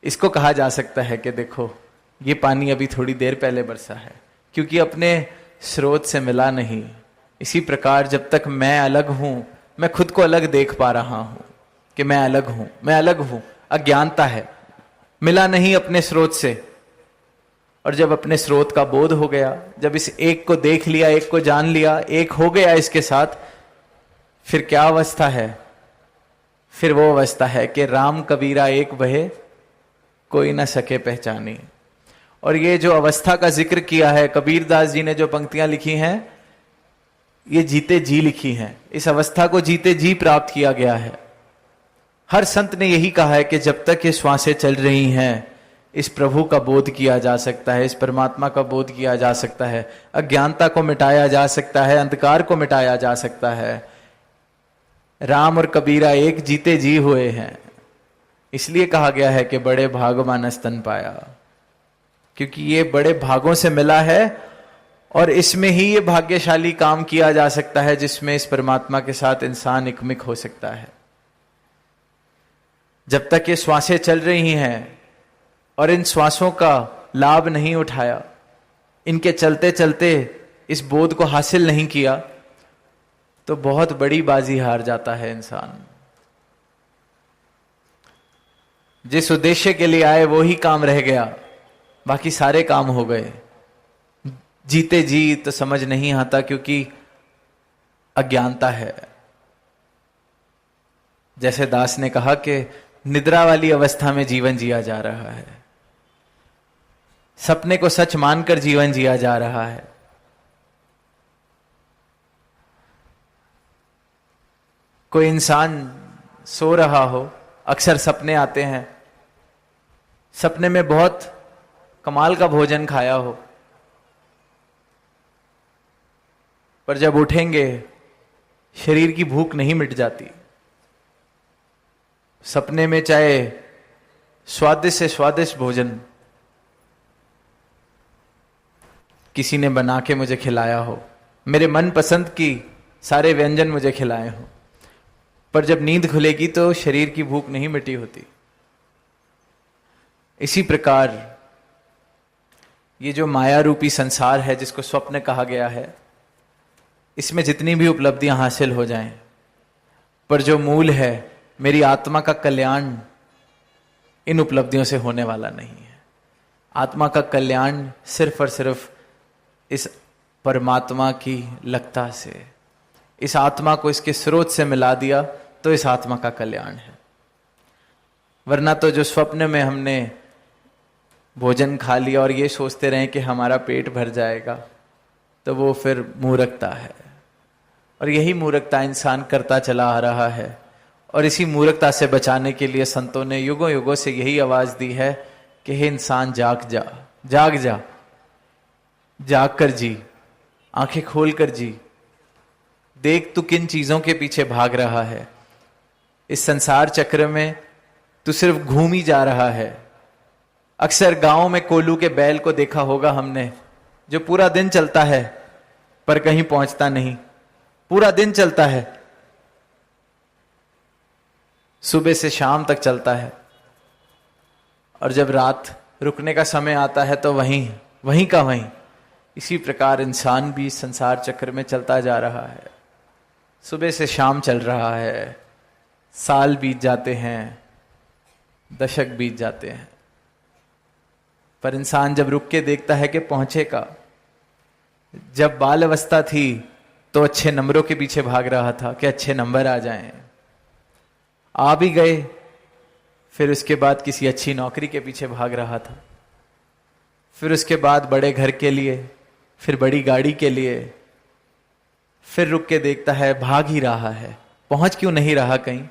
इसको कहा जा सकता है कि देखो ये पानी अभी थोड़ी देर पहले बरसा है, क्योंकि अपने स्रोत से मिला नहीं। इसी प्रकार जब तक मैं अलग हूं, मैं खुद को अलग देख पा रहा हूं कि मैं अलग हूं, मैं अलग हूं, अज्ञानता है, मिला नहीं अपने स्रोत से। और जब अपने स्रोत का बोध हो गया, जब इस एक को देख लिया, एक को जान लिया, एक हो गया इसके साथ, फिर क्या अवस्था है? फिर वो अवस्था है कि राम कबीरा एक बहे कोई ना सके पहचानी। और ये जो अवस्था का जिक्र किया है कबीरदास जी ने, जो पंक्तियां लिखी हैं, ये जीते जी लिखी हैं। इस अवस्था को जीते जी प्राप्त किया गया है। हर संत ने यही कहा है कि जब तक ये श्वासें चल रही हैं, इस प्रभु का बोध किया जा सकता है, इस परमात्मा का बोध किया जा सकता है, अज्ञानता को मिटाया जा सकता है, अंधकार को मिटाया जा सकता है। राम और कबीरा एक जीते जी हुए हैं। इसलिए कहा गया है कि बड़े भाग मानस तन पाया, क्योंकि ये बड़े भागों से मिला है और इसमें ही ये भाग्यशाली काम किया जा सकता है जिसमें इस परमात्मा के साथ इंसान एकमिक हो सकता है। जब तक ये श्वासें चल रही हैं और इन श्वासों का लाभ नहीं उठाया, इनके चलते चलते इस बोध को हासिल नहीं किया, तो बहुत बड़ी बाजी हार जाता है इंसान। जिस उद्देश्य के लिए आए वो ही काम रह गया, बाकी सारे काम हो गए। जीते जी तो समझ नहीं आता, क्योंकि अज्ञानता है। जैसे दास ने कहा कि निद्रा वाली अवस्था में जीवन जिया जा रहा है, सपने को सच मानकर जीवन जिया जा रहा है। कोई इंसान सो रहा हो, अक्सर सपने आते हैं, सपने में बहुत कमाल का भोजन खाया हो, पर जब उठेंगे शरीर की भूख नहीं मिट जाती। सपने में चाहे स्वादिष्ट से स्वादिष्ट भोजन किसी ने बना के मुझे खिलाया हो, मेरे मन पसंद की सारे व्यंजन मुझे खिलाए हो, पर जब नींद खुलेगी तो शरीर की भूख नहीं मिटी होती। इसी प्रकार ये जो माया रूपी संसार है, जिसको स्वप्न कहा गया है, इसमें जितनी भी उपलब्धियां हासिल हो जाएं, पर जो मूल है मेरी आत्मा का कल्याण, इन उपलब्धियों से होने वाला नहीं है। आत्मा का कल्याण सिर्फ और सिर्फ इस परमात्मा की लगता से, इस आत्मा को इसके स्रोत से मिला दिया तो इस आत्मा का कल्याण है। वरना तो जो स्वप्न में हमने भोजन खा लिया और ये सोचते रहे कि हमारा पेट भर जाएगा, तो वो फिर मूर्खता है। और यही मूर्खता इंसान करता चला आ रहा है। और इसी मूर्खता से बचाने के लिए संतों ने युगों युगों से यही आवाज दी है कि हे इंसान जाग जा, जाग जा, जाग कर जी, आंखें खोल कर जी, देख तू किन चीजों के पीछे भाग रहा है। इस संसार चक्र में तू सिर्फ घूम ही जा रहा है। अक्सर गांव में कोल्हू के बैल को देखा होगा हमने, जो पूरा दिन चलता है पर कहीं पहुंचता नहीं, पूरा दिन चलता है, सुबह से शाम तक चलता है, और जब रात रुकने का समय आता है तो वहीं का वहीं। इसी प्रकार इंसान भी संसार चक्र में चलता जा रहा है, सुबह से शाम चल रहा है, साल बीत जाते हैं, दशक बीत जाते हैं, पर इंसान जब रुक के देखता है कि पहुंचे का। जब बाल अवस्था थी तो अच्छे नंबरों के पीछे भाग रहा था कि अच्छे नंबर आ जाएं, आ भी गए, फिर उसके बाद किसी अच्छी नौकरी के पीछे भाग रहा था, फिर उसके बाद बड़े घर के लिए, फिर बड़ी गाड़ी के लिए, फिर रुक के देखता है भाग ही रहा है, पहुंच क्यों नहीं रहा कहीं,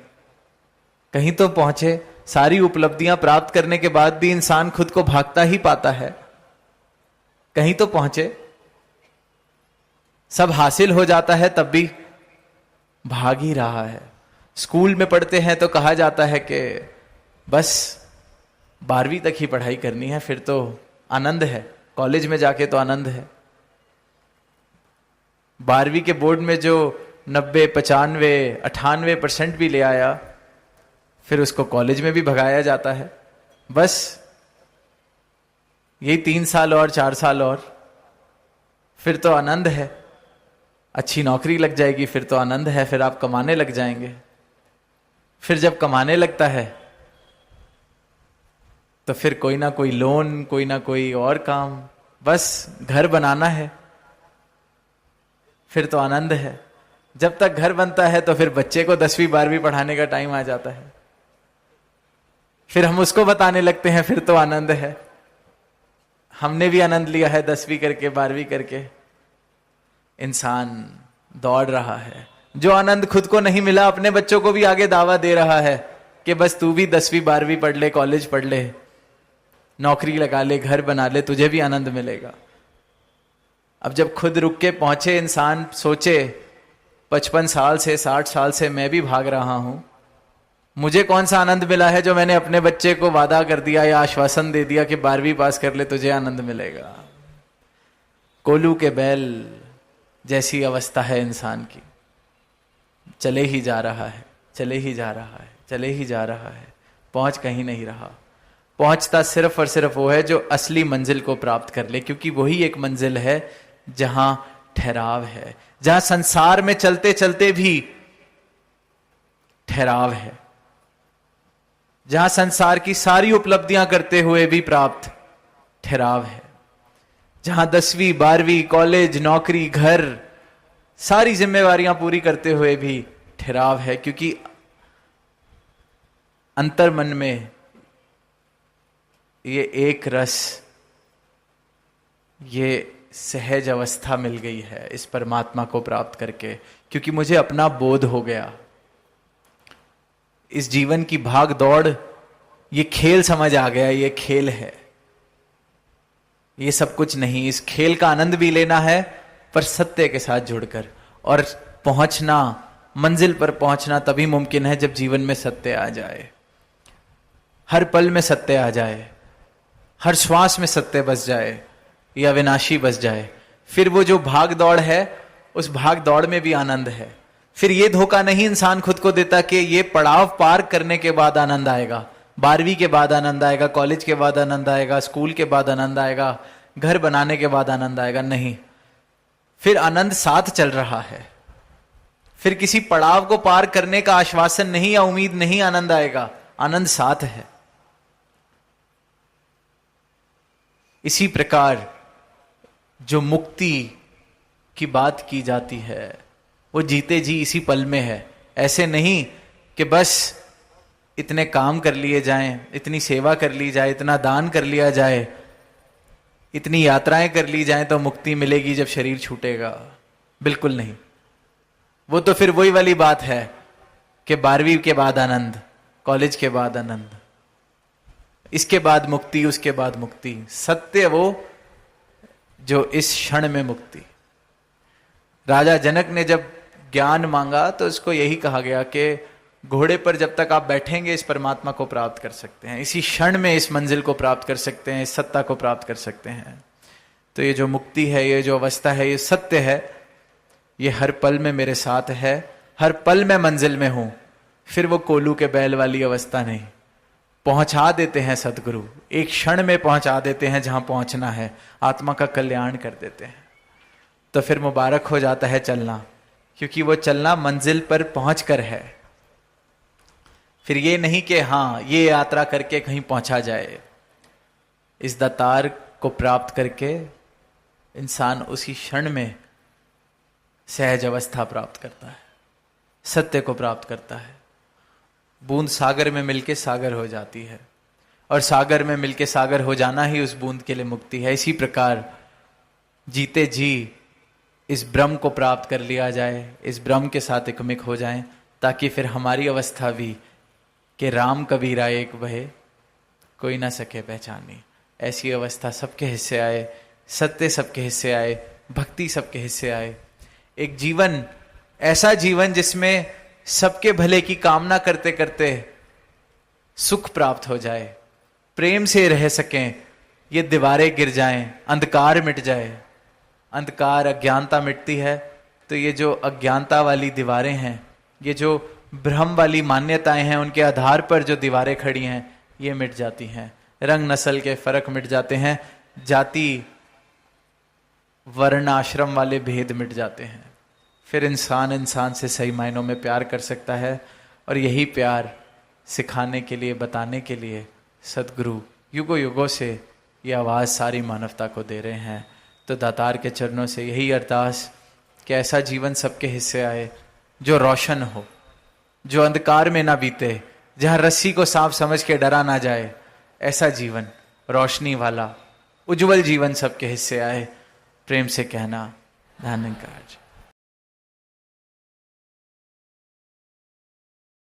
कहीं तो पहुंचे। सारी उपलब्धियां प्राप्त करने के बाद भी इंसान खुद को भागता ही पाता है, कहीं तो पहुंचे। सब हासिल हो जाता है तब भी भाग ही रहा है। स्कूल में पढ़ते हैं तो कहा जाता है कि बस 12वीं तक ही पढ़ाई करनी है, फिर तो आनंद है, कॉलेज में जाके तो आनंद है। 12वीं के बोर्ड में जो 90, 95, 98% भी ले आया, फिर उसको कॉलेज में भी भगाया जाता है। बस यही 3 साल और 4 साल और, फिर तो आनंद है, अच्छी नौकरी लग जाएगी, फिर तो आनंद है, फिर आप कमाने लग जाएंगे। फिर जब कमाने लगता है तो फिर कोई ना कोई लोन, कोई ना कोई और काम, बस घर बनाना है, फिर तो आनंद है। जब तक घर बनता है तो फिर बच्चे को 10वीं 12वीं पढ़ाने का टाइम आ जाता है, फिर हम उसको बताने लगते हैं, फिर तो आनंद है। हमने भी आनंद लिया है 10वीं करके, 12वीं करके। इंसान दौड़ रहा है, जो आनंद खुद को नहीं मिला अपने बच्चों को भी आगे दावा दे रहा है कि बस तू भी 10वीं 12वीं पढ़ ले, कॉलेज पढ़ ले, नौकरी लगा ले, घर बना ले, तुझे भी आनंद मिलेगा। अब जब खुद रुक के पहुंचे, इंसान सोचे 55 साल से 60 साल से मैं भी भाग रहा हूं, मुझे कौन सा आनंद मिला है जो मैंने अपने बच्चे को वादा कर दिया या आश्वासन दे दिया कि 12वीं पास कर ले तुझे आनंद मिलेगा। कोल्हू के बैल जैसी अवस्था है इंसान की, चले ही जा रहा है, चले ही जा रहा है, चले ही जा रहा है, पहुंच कहीं नहीं रहा। पहुंचता सिर्फ और सिर्फ वो है जो असली मंजिल को प्राप्त कर ले, क्योंकि वही एक मंजिल है जहां ठहराव है, जहां संसार में चलते चलते भी ठहराव है, जहां संसार की सारी उपलब्धियां करते हुए भी प्राप्त ठहराव है, जहां 10वीं 12वीं कॉलेज, नौकरी, घर, सारी जिम्मेवारियां पूरी करते हुए भी ठहराव है। क्योंकि अंतर मन में ये एक रस, ये सहज अवस्था मिल गई है इस परमात्मा को प्राप्त करके। क्योंकि मुझे अपना बोध हो गया, इस जीवन की भाग दौड़, ये खेल समझ आ गया, ये खेल है, ये सब कुछ नहीं। इस खेल का आनंद भी लेना है पर सत्य के साथ जुड़कर, और पहुंचना, मंजिल पर पहुंचना तभी मुमकिन है जब जीवन में सत्य आ जाए, हर पल में सत्य आ जाए, हर श्वास में सत्य बस जाए या अविनाशी बस जाए। फिर वो जो भाग दौड़ है, उस भाग दौड़ में भी आनंद है। फिर ये धोखा नहीं इंसान खुद को देता कि ये पड़ाव पार करने के बाद आनंद आएगा, 12वीं के बाद आनंद आएगा, कॉलेज के बाद आनंद आएगा, स्कूल के बाद आनंद आएगा, घर बनाने के बाद आनंद आएगा। नहीं, फिर आनंद साथ चल रहा है। फिर किसी पड़ाव को पार करने का आश्वासन नहीं या उम्मीद नहीं आनंद आएगा, आनंद साथ है। इसी प्रकार जो मुक्ति की बात की जाती है वो जीते जी इसी पल में है। ऐसे नहीं कि बस इतने काम कर लिए जाएं, इतनी सेवा कर ली जाए, इतना दान कर लिया जाए, इतनी यात्राएं कर ली जाएं तो मुक्ति मिलेगी जब शरीर छूटेगा। बिल्कुल नहीं। वो तो फिर वही वाली बात है कि 12वीं के बाद आनंद, कॉलेज के बाद आनंद, इसके बाद मुक्ति, उसके बाद मुक्ति। सत्य वो जो इस क्षण में मुक्ति। राजा जनक ने जब ज्ञान मांगा तो उसको यही कहा गया कि घोड़े पर जब तक आप बैठेंगे इस परमात्मा को प्राप्त कर सकते हैं, इसी क्षण में इस मंजिल को प्राप्त कर सकते हैं, इस सत्ता को प्राप्त कर सकते हैं। तो ये जो मुक्ति है, ये जो अवस्था है, ये सत्य है, ये हर पल में मेरे साथ है, हर पल में मंजिल में हूं। फिर वो कोल्हू के बैल वाली अवस्था नहीं, पहुंचा देते हैं सदगुरु, एक क्षण में पहुंचा देते हैं जहां पहुंचना है, आत्मा का कल्याण कर देते हैं। तो फिर मुबारक हो जाता है चलना, क्योंकि वो चलना मंजिल पर पहुंच कर है। फिर ये नहीं कि हाँ ये यात्रा करके कहीं पहुंचा जाए। इस दातार को प्राप्त करके इंसान उसी क्षण में सहज अवस्था प्राप्त करता है, सत्य को प्राप्त करता है। बूंद सागर में मिलके सागर हो जाती है, और सागर में मिलके सागर हो जाना ही उस बूंद के लिए मुक्ति है। इसी प्रकार जीते जी इस ब्रह्म को प्राप्त कर लिया जाए, इस ब्रह्म के साथ एकमिक हो जाएं, ताकि फिर हमारी अवस्था भी कि राम कबीरा एक बहे कोई ना सके पहचानी, ऐसी अवस्था सबके हिस्से आए। सत्य सबके हिस्से आए, भक्ति सबके हिस्से आए। एक जीवन, ऐसा जीवन जिसमें सबके भले की कामना करते करते सुख प्राप्त हो जाए, प्रेम से रह सकें, ये दीवारें गिर जाएं, अंधकार मिट जाए। अंधकार, अज्ञानता मिटती है तो ये जो अज्ञानता वाली दीवारें हैं, ये जो भ्रम वाली मान्यताएं हैं, उनके आधार पर जो दीवारें खड़ी हैं, ये मिट जाती हैं। रंग नस्ल के फर्क मिट जाते हैं, जाति वर्ण आश्रम वाले भेद मिट जाते हैं। फिर इंसान इंसान से सही मायनों में प्यार कर सकता है। और यही प्यार सिखाने के लिए, बताने के लिए सद्गुरु युगों युगों से ये आवाज़ सारी मानवता को दे रहे हैं। तो दातार के चरणों से यही अरदास कि ऐसा जीवन सबके हिस्से आए जो रोशन हो, जो अंधकार में ना बीते, जहाँ रस्सी को सांप समझ के डरा ना जाए। ऐसा जीवन, रोशनी वाला उज्जवल जीवन सबके हिस्से आए। प्रेम से कहना, धन्यवाद।